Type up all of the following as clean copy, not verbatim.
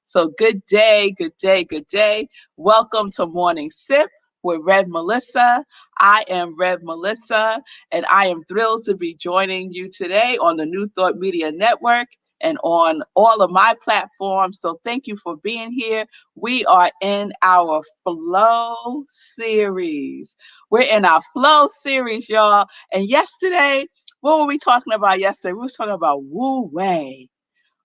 So good day, good day, good day. Welcome to Morning Sip with Rev Melissa. I am Rev Melissa, and I am thrilled to be joining you today on the New Thought Media Network and on all of my platforms. So thank you for being here. We are in our Flow series. We're in our Flow series, y'all. And yesterday, what were we talking about yesterday? We was talking about Wu Wei.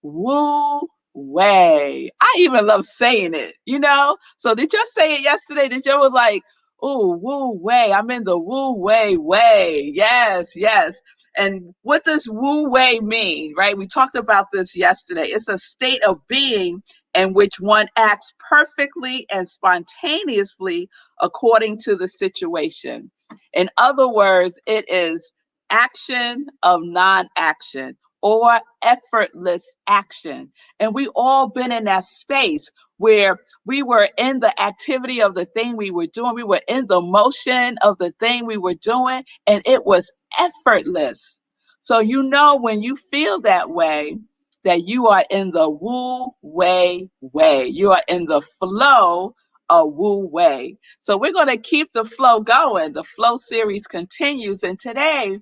Wu Wei. I even love saying it, you know? So did you say it yesterday? Did you was like, oh, Wu Wei. I'm in the Wu Wei way. Yes, yes. And what does Wu Wei mean, right? We talked about this yesterday. It's a state of being in which one acts perfectly and spontaneously according to the situation. In other words, it is action of non-action or effortless action. And we all been in that space where we were in the activity of the thing we were doing. We were in the motion of the thing we were doing, and it was effortless. So you know when you feel that way, that you are in the Wu Wei way. You are in the flow of Wu Wei. So we're going to keep the flow going. The flow series continues, and today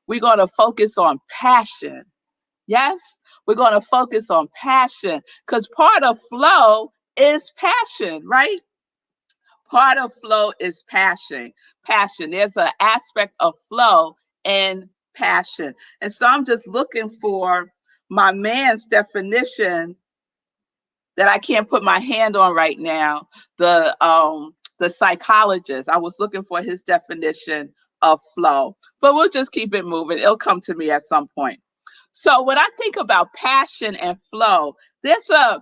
we're going to focus on passion. Yes, we're going to focus on passion because part of flow is passion, right? Part of flow is passion. Passion. There's an aspect of flow and passion. And so I'm just looking for my man's definition that I can't put my hand on right now. The psychologist. I was looking for his definition of flow, but we'll just keep it moving. It'll come to me at some point. So when I think about passion and flow, there's a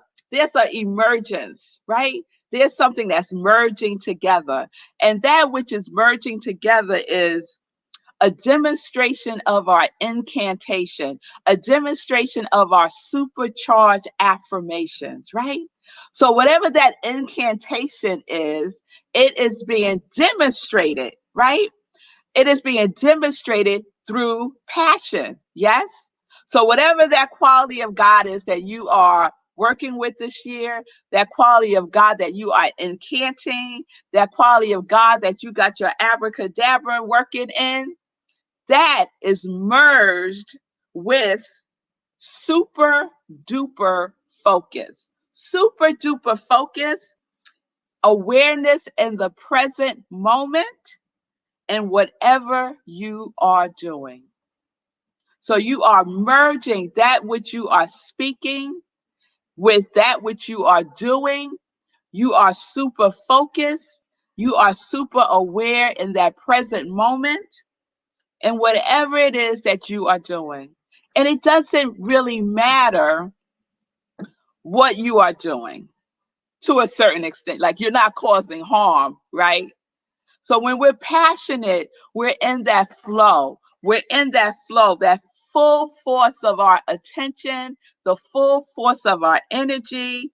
emergence, right? There's something that's merging together. And that which is merging together is a demonstration of our incantation, a demonstration of our supercharged affirmations, right? So whatever that incantation is, it is being demonstrated, right? It is being demonstrated through passion. Yes? So, whatever that quality of God is that you are working with this year, that quality of God that you are incanting, that quality of God that you got your abracadabra working in, that is merged with super duper focus. Super duper focus, awareness in the present moment in whatever you are doing. So you are merging that which you are speaking with that which you are doing. You are super focused. You are super aware in that present moment and whatever it is that you are doing. And it doesn't really matter what you are doing to a certain extent. Like you're not causing harm, right? So when we're passionate, we're in that flow. We're in that flow, that full force of our attention, the full force of our energy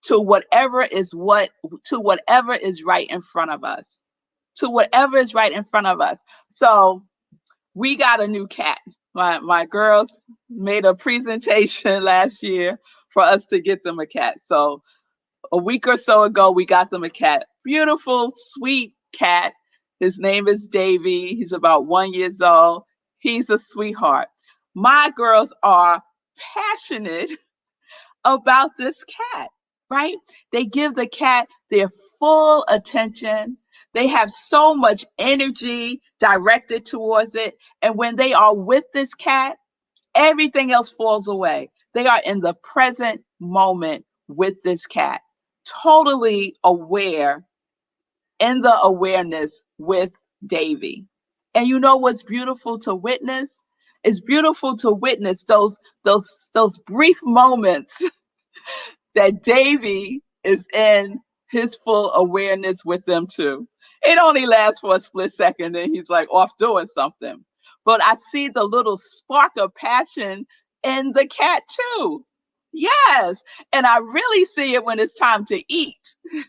to whatever is right in front of us. To whatever is right in front of us. So we got a new cat. My girls made a presentation last year for us to get them a cat. So a week or so ago, we got them a cat. Beautiful, sweet cat. His name is Davy. He's about 1 year old. He's a sweetheart. My girls are passionate about this cat, right? They give the cat their full attention. They have so much energy directed towards it. And when they are with this cat, everything else falls away. They are in the present moment with this cat, totally aware in the awareness with Davy. And you know what's beautiful to witness? It's beautiful to witness those brief moments that Davy is in his full awareness with them too. It only lasts for a split second and he's like off doing something. But I see the little spark of passion in the cat too. Yes. And I really see it when it's time to eat.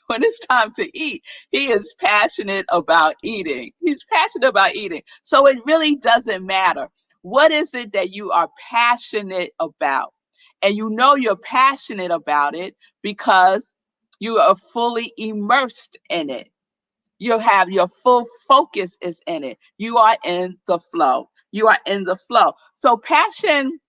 When it's time to eat, he is passionate about eating. He's passionate about eating. So it really doesn't matter. What is it that you are passionate about? And you know you're passionate about it because you are fully immersed in it. You have your full focus is in it. You are in the flow. You are in the flow. So passion,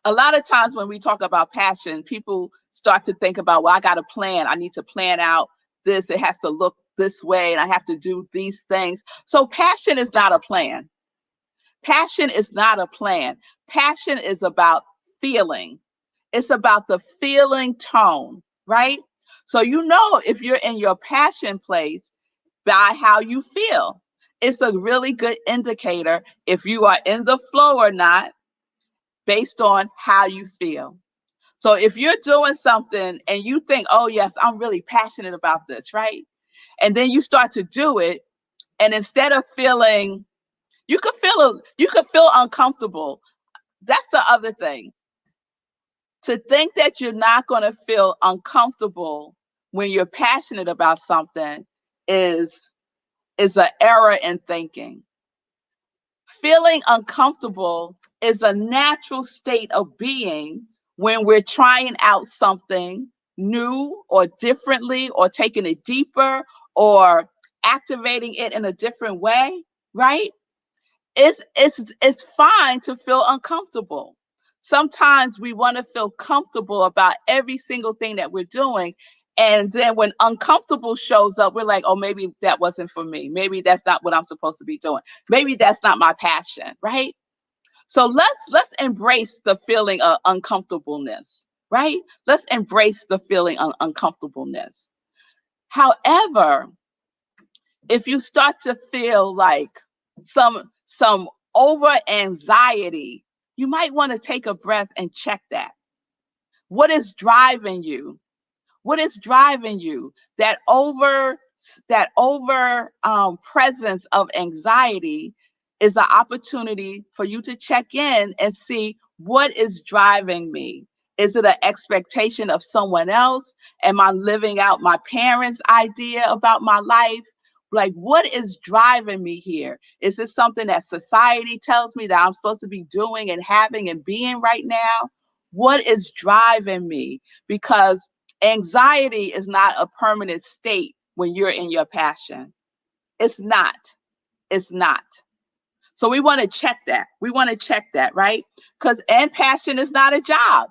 a lot of times when we talk about passion, people start to think about, well, I got to plan. I need to plan out this. It has to look this way and I have to do these things. So passion is not a plan. Passion is not a plan. Passion is about feeling. It's about the feeling tone, right? So you know if you're in your passion place by how you feel. It's a really good indicator if you are in the flow or not based on how you feel. So if you're doing something and you think, oh, yes, I'm really passionate about this, right? And then you start to do it. And instead of feeling, you could feel uncomfortable. That's the other thing. To think that you're not going to feel uncomfortable when you're passionate about something is an error in thinking. Feeling uncomfortable is a natural state of being when we're trying out something new or differently or taking it deeper or activating it in a different way, right? It's fine to feel uncomfortable. Sometimes we want to feel comfortable about every single thing that we're doing. And then when uncomfortable shows up, we're like, oh, maybe that wasn't for me. Maybe that's not what I'm supposed to be doing. Maybe that's not my passion, right? So let's embrace the feeling of uncomfortableness, right? Let's embrace the feeling of uncomfortableness. However, if you start to feel like some over anxiety, you might want to take a breath and check that. What is driving you? What is driving you? That over presence of anxiety is an opportunity for you to check in and see what is driving me. Is it an expectation of someone else? Am I living out my parents' idea about my life? Like, what is driving me here? Is this something that society tells me that I'm supposed to be doing and having and being right now? What is driving me? Because anxiety is not a permanent state when you're in your passion. It's not. It's not. So we want to check that. We want to check that, right? And passion is not a job.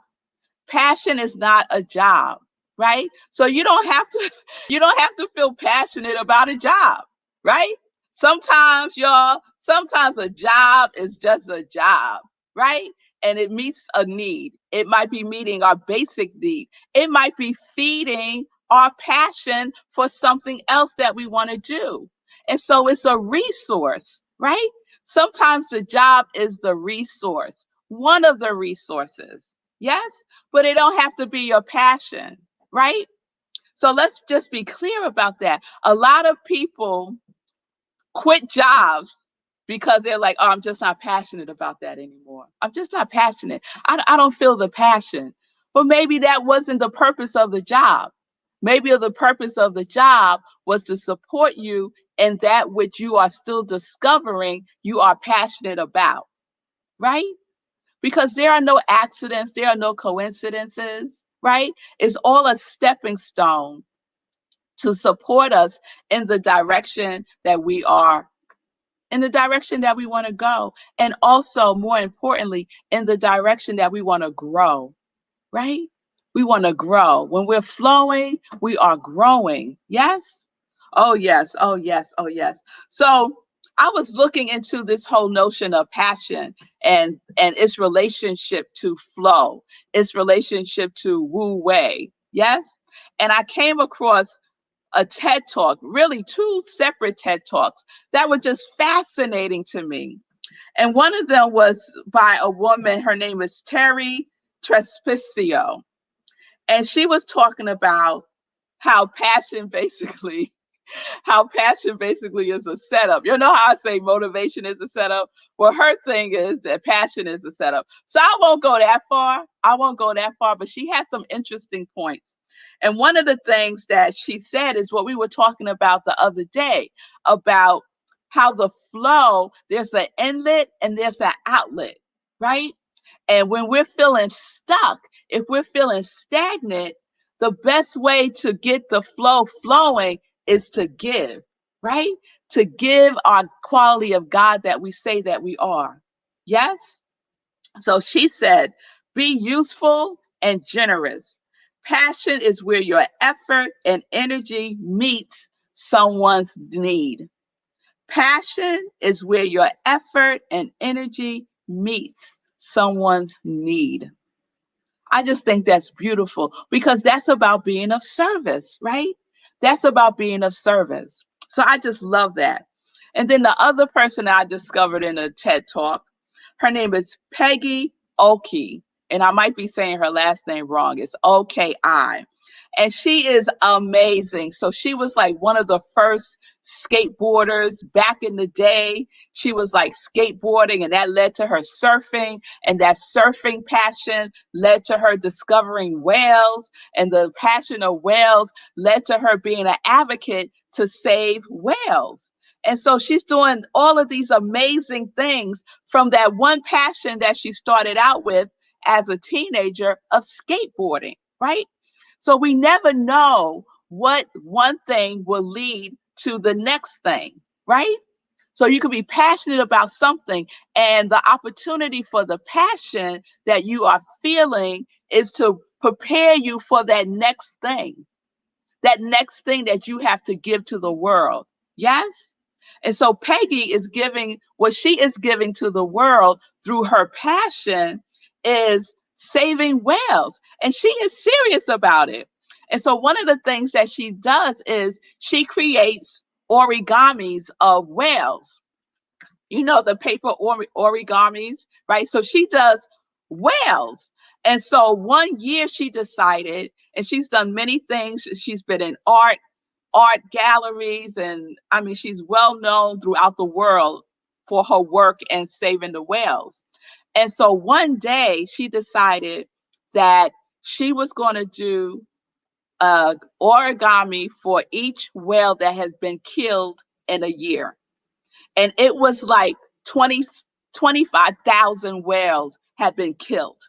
Passion is not a job, right? So you don't have to feel passionate about a job, right? Sometimes a job is just a job, right? And it meets a need. It might be meeting our basic need. It might be feeding our passion for something else that we want to do. And so it's a resource, right? Sometimes the job is the resource, one of the resources. Yes, but it don't have to be your passion, right? So let's just be clear about that. A lot of people quit jobs because they're like, oh, I'm just not passionate about that anymore. I'm just not passionate. I don't feel the passion. But maybe that wasn't the purpose of the job. Maybe the purpose of the job was to support you in that which you are still discovering you are passionate about, right? Because there are no accidents, there are no coincidences, right? It's all a stepping stone to support us in the direction that we are, in the direction that we want to go. And also, more importantly, in the direction that we want to grow, right? We want to grow. When we're flowing, we are growing. Yes? Oh, yes. Oh, yes. Oh, yes. So I was looking into this whole notion of passion and its relationship to flow, its relationship to Wu Wei. Yes? And I came across a TED Talk, really two separate TED Talks that were just fascinating to me. And one of them was by a woman, her name is Terry Trespicio. And she was talking about how passion basically is a setup. You know how I say motivation is a setup? Well, her thing is that passion is a setup. So I won't go that far. But she has some interesting points. And one of the things that she said is what we were talking about the other day about how the flow, there's an inlet and there's an outlet, right? And when we're feeling stuck, if we're feeling stagnant, the best way to get the flow flowing is to give, right? To give our quality of God that we say that we are. Yes? So she said, be useful and generous. Passion is where your effort and energy meets someone's need. Passion is where your effort and energy meets someone's need. I just think that's beautiful because that's about being of service, right? That's about being of service. So I just love that. And then the other person I discovered in a TED Talk, her name is Peggy Oki. And I might be saying her last name wrong. It's OKI. And she is amazing. So she was like one of the first skateboarders back in the day. She was like skateboarding, and that led to her surfing. And that surfing passion led to her discovering whales. And the passion of whales led to her being an advocate to save whales. And so she's doing all of these amazing things from that one passion that she started out with as a teenager of skateboarding, right? So we never know what one thing will lead to the next thing, right? So you could be passionate about something, and the opportunity for the passion that you are feeling is to prepare you for that next thing that you have to give to the world. Yes? And so Peggy is giving what she is giving to the world through her passion is saving whales. And she is serious about it. And so one of the things that she does is she creates origamis of whales. You know, the paper origamis, right? So she does whales. And so one year she decided, and she's done many things. She's been in art galleries, and I mean, she's well known throughout the world for her work and saving the whales. And so one day she decided that she was going to do origami for each whale that has been killed in a year. And it was like 25,000 whales had been killed,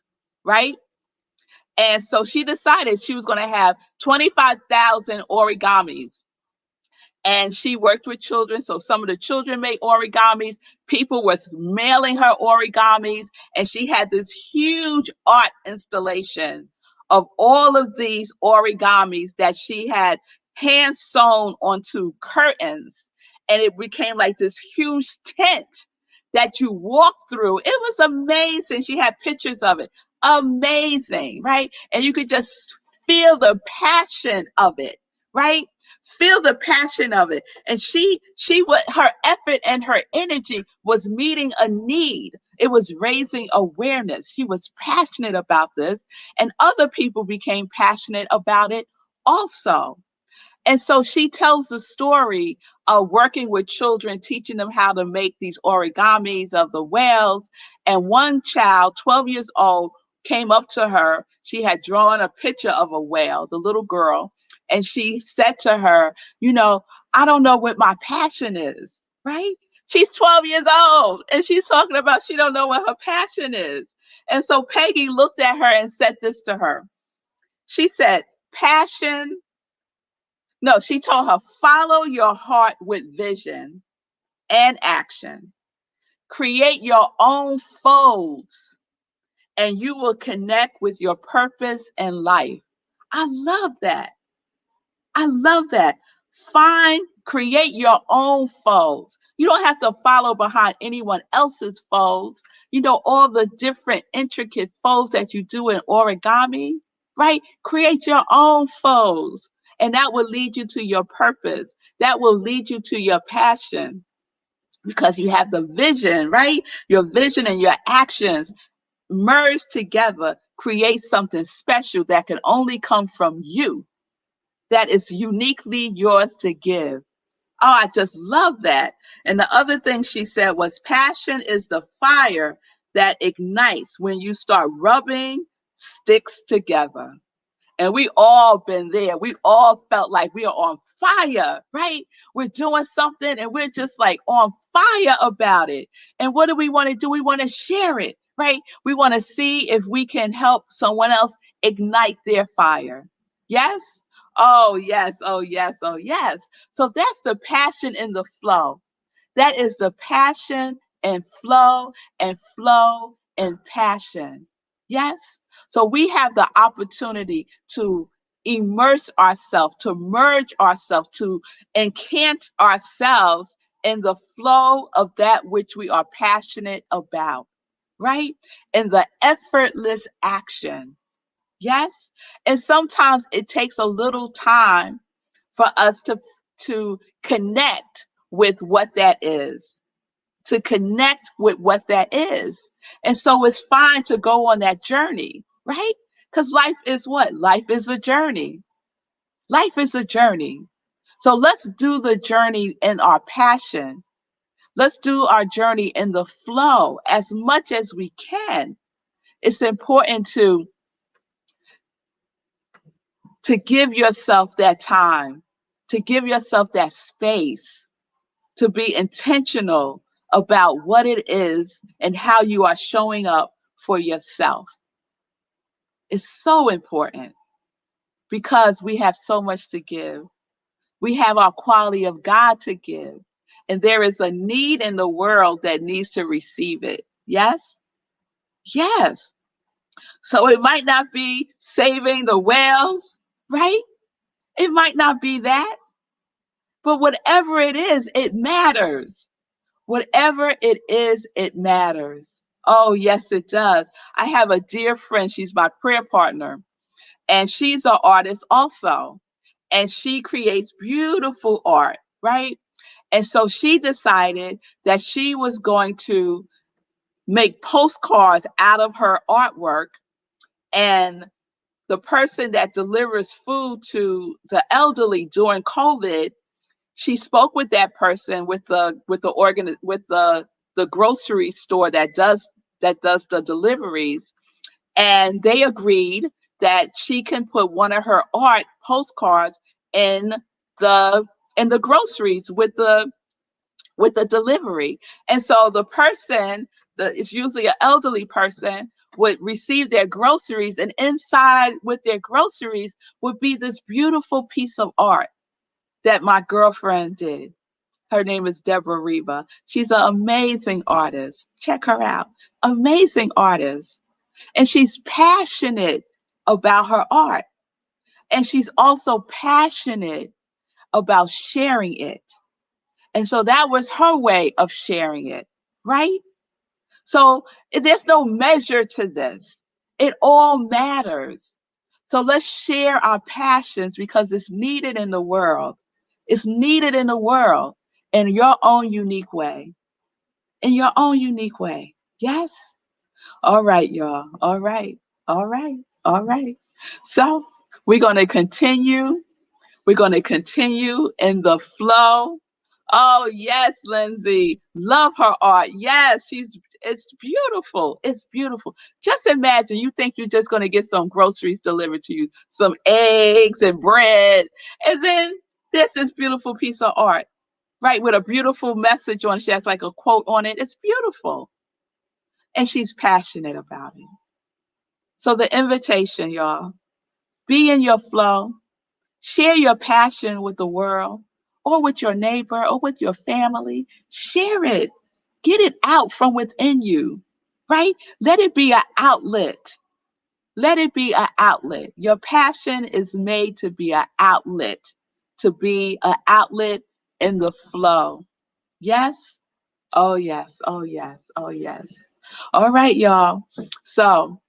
right? And so she decided she was going to have 25,000 origamis, and she worked with children. So some of the children made origamis. People was mailing her origamis, and she had this huge art installation of all of these origamis that she had hand sewn onto curtains, and it became like this huge tent that you walk through. It was amazing. She had pictures of it. Amazing, right? And you could just feel the passion of it, right? Feel the passion of it. And she what her effort and her energy was meeting a need. It was raising awareness. She was passionate about this, and other people became passionate about it also. And so she tells the story of working with children, teaching them how to make these origamis of the whales. And one child, 12 years old, came up to her. She had drawn a picture of a whale, the little girl. And she said to her, you know, I don't know what my passion is, right? She's 12 years old and she's talking about she don't know what her passion is. And so Peggy looked at her and said this to her. She said, passion. No, she told her, follow your heart with vision and action. Create your own folds, and you will connect with your purpose in life. I love that. I love that. Create your own folds. You don't have to follow behind anyone else's folds. You know, all the different intricate folds that you do in origami, right? Create your own folds, and that will lead you to your purpose. That will lead you to your passion because you have the vision, right? Your vision and your actions merge together, create something special that can only come from you, that is uniquely yours to give. Oh, I just love that. And the other thing she said was passion is the fire that ignites when you start rubbing sticks together. And we all been there. We all felt like we are on fire, right? We're doing something and we're just like on fire about it. And what do we want to do? We want to share it, right? We want to see if we can help someone else ignite their fire. Yes? Oh, yes. Oh, yes. Oh, yes. So that's the passion in the flow. That is the passion and flow and passion. Yes? So we have the opportunity to immerse ourselves, to merge ourselves, to encant ourselves in the flow of that which we are passionate about, right? In the effortless action. Yes? And sometimes it takes a little time for us to connect with what that is, to connect with what that is. And so it's fine to go on that journey, right? Because life is what? Life is a journey. Life is a journey. So let's do the journey in our passion. Let's do our journey in the flow as much as we can. It's important to give yourself that time, to give yourself that space, to be intentional about what it is and how you are showing up for yourself. It's so important because we have so much to give. We have our quality of God to give. And there is a need in the world that needs to receive it. Yes? Yes. So it might not be saving the whales, right? It might not be that. But whatever it is, it matters. Whatever it is, it matters. Oh, yes, it does. I have a dear friend. She's my prayer partner, and she's an artist also. And she creates beautiful art, right? And so she decided that she was going to make postcards out of her artwork. And the person that delivers food to the elderly during COVID, she spoke with that person with the grocery store that does the deliveries, and they agreed that she can put one of her art postcards in the groceries with the delivery. And so the person, it's usually an elderly person, would receive their groceries, and inside with their groceries would be this beautiful piece of art that my girlfriend did. Her name is Deborah Reba. She's an amazing artist. Check her out. Amazing artist. And she's passionate about her art. And she's also passionate about sharing it. And so that was her way of sharing it, right? So there's no measure to this. It all matters. So let's share our passions because it's needed in the world. It's needed in the world in your own unique way. In your own unique way. Yes? All right, y'all. All right. All right. All right. So we're going to continue. We're going to continue in the flow. Oh, yes, Lindsay. Love her art. Yes, it's beautiful. It's beautiful. Just imagine you think you're just going to get some groceries delivered to you, some eggs and bread, and then there's this beautiful piece of art, right, with a beautiful message on it. She has like a quote on it. It's beautiful. And she's passionate about it. So the invitation, y'all, be in your flow. Share your passion with the world or with your neighbor or with your family. Share it. Get it out from within you, right? Let it be an outlet. Let it be an outlet. Your passion is made to be an outlet, to be an outlet in the flow. Yes? Oh, yes. Oh, yes. Oh, yes. All right, y'all. So,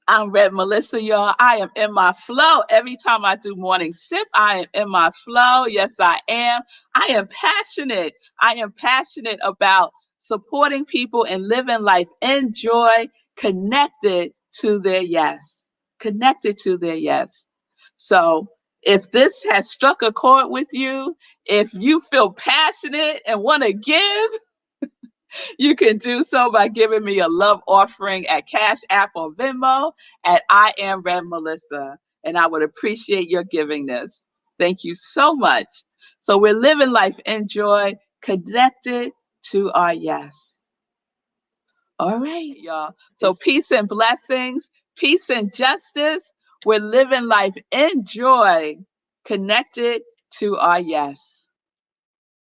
I'm Rev Melissa, y'all. I am in my flow. Every time I do morning sip, I am in my flow. Yes, I am. I am passionate. I am passionate about supporting people and living life in joy, connected to their yes. Connected to their yes. So if this has struck a chord with you, if you feel passionate and want to give, you can do so by giving me a love offering at Cash App or Venmo at I am Rev Melissa. And I would appreciate your giving this. Thank you so much. So we're living life in joy, connected to our yes. All right, y'all. So peace and blessings, peace and justice. We're living life in joy, connected to our yes.